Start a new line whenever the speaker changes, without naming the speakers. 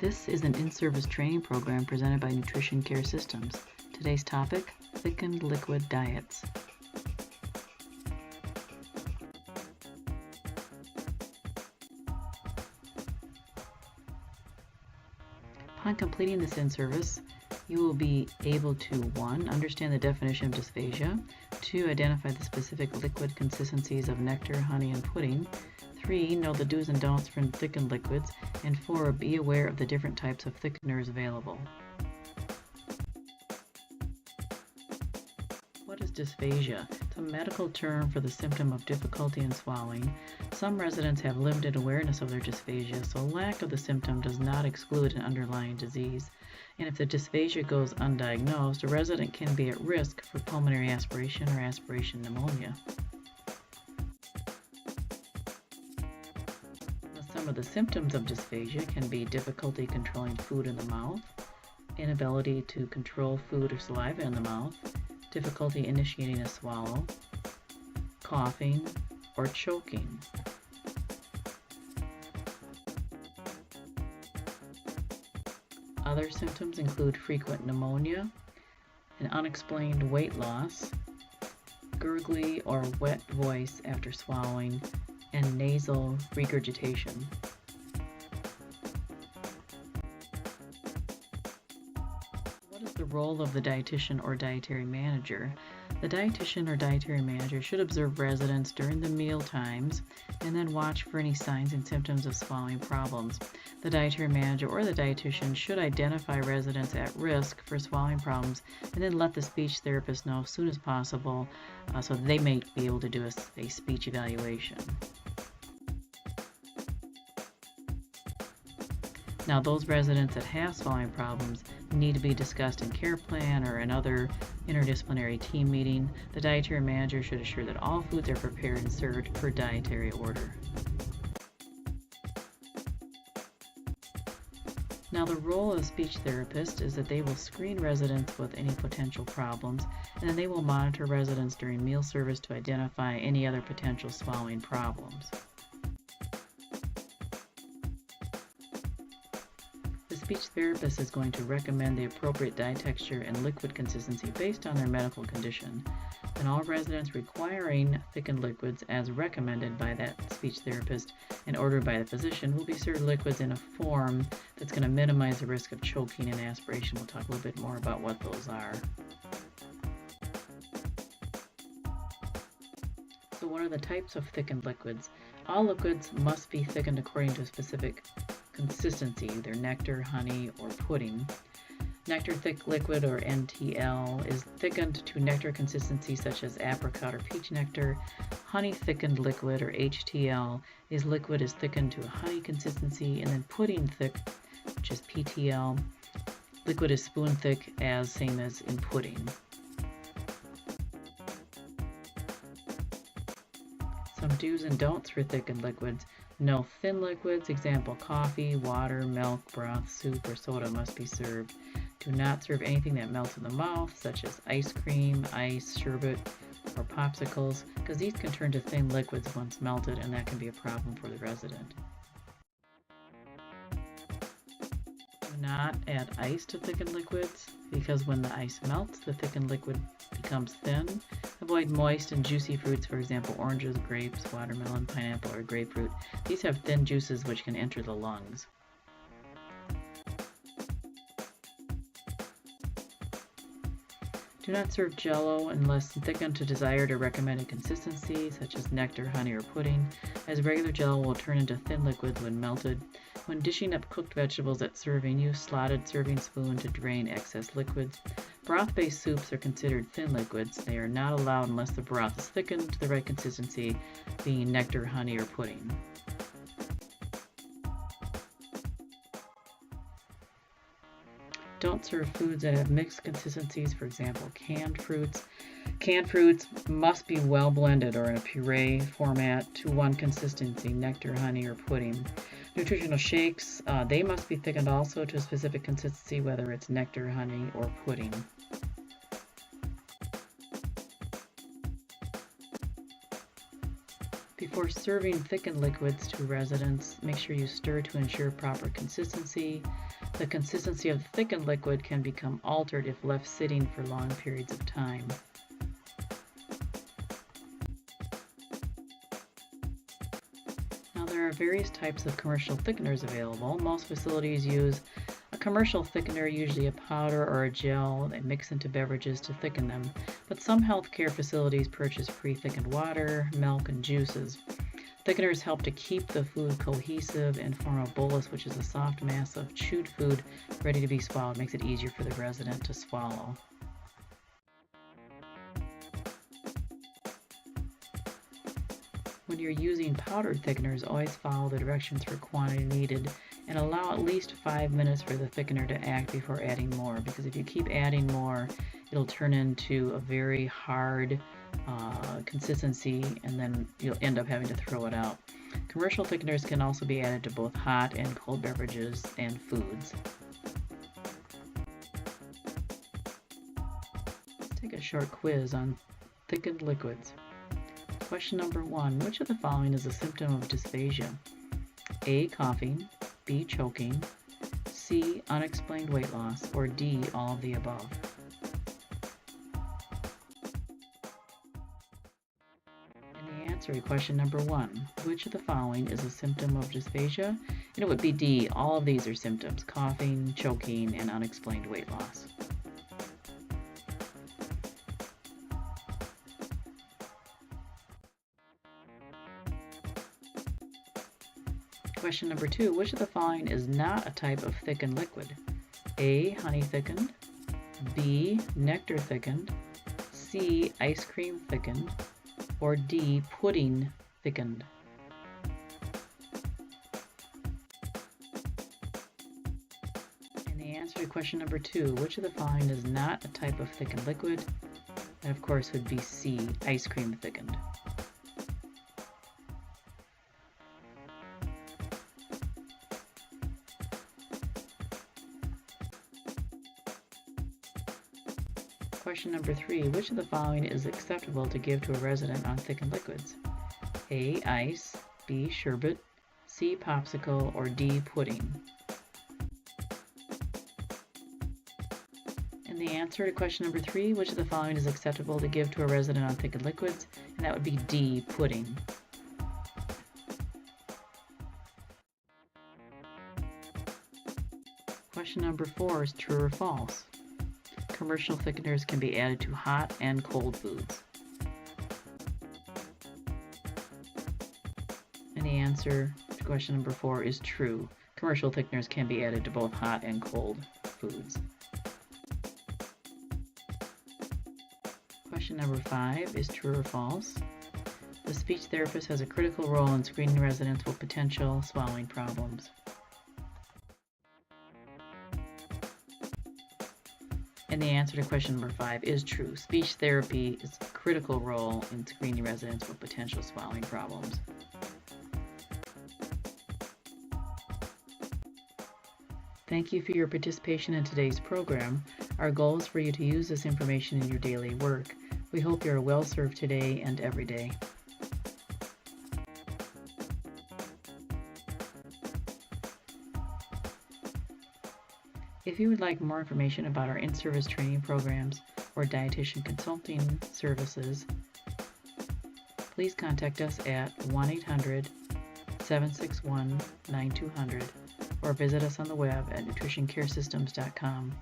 This is an in-service training program presented by Nutrition Care Systems. Today's topic, thickened liquid diets. Upon completing this in-service, you will be able to 1. Understand the definition of dysphagia, 2. Identify the specific liquid consistencies of nectar, honey, and pudding, 3. Know the do's and don'ts for thickened liquids, and 4. Be aware of the different types of thickeners available. What is dysphagia? It's a medical term for the symptom of difficulty in swallowing. Some residents have limited awareness of their dysphagia, so lack of the symptom does not exclude an underlying disease. And if the dysphagia goes undiagnosed, a resident can be at risk for pulmonary aspiration or aspiration pneumonia. Some of the symptoms of dysphagia can be difficulty controlling food in the mouth, inability to control food or saliva in the mouth, difficulty initiating a swallow, coughing, or choking. Other symptoms include frequent pneumonia, an unexplained weight loss, gurgly or wet voice after swallowing, and nasal regurgitation. What is the role of the dietitian or dietary manager? The dietitian or dietary manager should observe residents during the meal times and then watch for any signs and symptoms of swallowing problems. The dietary manager or the dietitian should identify residents at risk for swallowing problems and then let the speech therapist know as soon as possible so they may be able to do a speech evaluation. Now, those residents that have swallowing problems need to be discussed in care plan or another interdisciplinary team meeting. The dietary manager should assure that all foods are prepared and served per dietary order. Now, the role of a speech therapist is that they will screen residents with any potential problems, and then they will monitor residents during meal service to identify any other potential swallowing problems. The speech therapist is going to recommend the appropriate diet texture and liquid consistency based on their medical condition. And all residents requiring thickened liquids as recommended by that speech therapist and ordered by the physician will be served liquids in a form that's going to minimize the risk of choking and aspiration. We'll talk a little bit more about what those are. So what are the types of thickened liquids? All liquids must be thickened according to a specific consistency, either nectar, honey, or pudding. Nectar thick liquid, or NTL, is thickened to nectar consistency such as apricot or peach nectar. Honey thickened liquid, or HTL, is liquid is thickened to a honey consistency. And then pudding thick, which is PTL, liquid is spoon thick, as same as in pudding. Some do's and don'ts for thickened liquids. No thin liquids, example coffee, water, milk, broth, soup, or soda must be served. Do not serve anything that melts in the mouth, such as ice cream, ice, sherbet, or popsicles, because these can turn to thin liquids once melted, and that can be a problem for the resident. Do not add ice to thickened liquids, because when the ice melts, the thickened liquid becomes thin. Avoid moist and juicy fruits, for example, oranges, grapes, watermelon, pineapple, or grapefruit. These have thin juices which can enter the lungs. Do not serve Jell-O unless thickened to desired or recommended consistency, such as nectar, honey, or pudding, as regular Jell-O will turn into thin liquids when melted. When dishing up cooked vegetables at serving, use slotted serving spoon to drain excess liquids. Broth-based soups are considered thin liquids. They are not allowed unless the broth is thickened to the right consistency, being nectar, honey, or pudding. Don't serve foods that have mixed consistencies, for example, canned fruits. Canned fruits must be well blended or in a puree format to one consistency, nectar, honey, or pudding. Nutritional shakes, they must be thickened also to a specific consistency, whether it's nectar, honey, or pudding. Before Before serving thickened liquids to residents, make sure you stir to ensure proper consistency. The consistency of the thickened liquid can become altered if left sitting for long periods of time. Now, there are various types of commercial thickeners available. Most facilities use a commercial thickener, usually a powder or a gel they mix into beverages to thicken them, but some healthcare facilities purchase pre-thickened water, milk, and juices. Thickeners help to keep the food cohesive and form a bolus, which is a soft mass of chewed food ready to be swallowed. Makes it easier for the resident to swallow. When you're using powdered thickeners, always follow the directions for quantity needed and allow at least 5 minutes for the thickener to act before adding more, because if you keep adding more, it'll turn into a very hard consistency, and then you'll end up having to throw it out. Commercial thickeners can also be added to both hot and cold beverages and foods. Let's take a short quiz on thickened liquids. Question number 1. Which of the following is a symptom of dysphagia? A. Coughing, B. Choking, C. Unexplained weight loss, or D. All of the above? And the answer to question number 1. Which of the following is a symptom of dysphagia? And it would be D. All of these are symptoms: coughing, choking, and unexplained weight loss. Question number 2. Which of the following is not a type of thickened liquid? A. Honey thickened, B. Nectar thickened, C. Ice cream thickened, or D. Pudding thickened? And the answer to question number 2. Which of the following is not a type of thickened liquid? And of course would be C. Ice cream thickened. Question number 3. Which of the following is acceptable to give to a resident on thickened liquids? A. Ice, B. Sherbet, C. Popsicle, or D. Pudding? And the answer to question number 3. Which of the following is acceptable to give to a resident on thickened liquids? And that would be D. Pudding. Question number 4 is true or false. Commercial thickeners can be added to hot and cold foods. And the answer to question number 4 is true. Commercial thickeners can be added to both hot and cold foods. Question number 5 is true or false. The speech therapist has a critical role in screening residents with potential swallowing problems. And the answer to question number 5 is true. Speech therapy is a critical role in screening residents with potential swallowing problems. Thank you for your participation in today's program. Our goal is for you to use this information in your daily work. We hope you are well served today and every day. If you would like more information about our in-service training programs or dietitian consulting services, please contact us at 1-800-761-9200 or visit us on the web at nutritioncaresystems.com.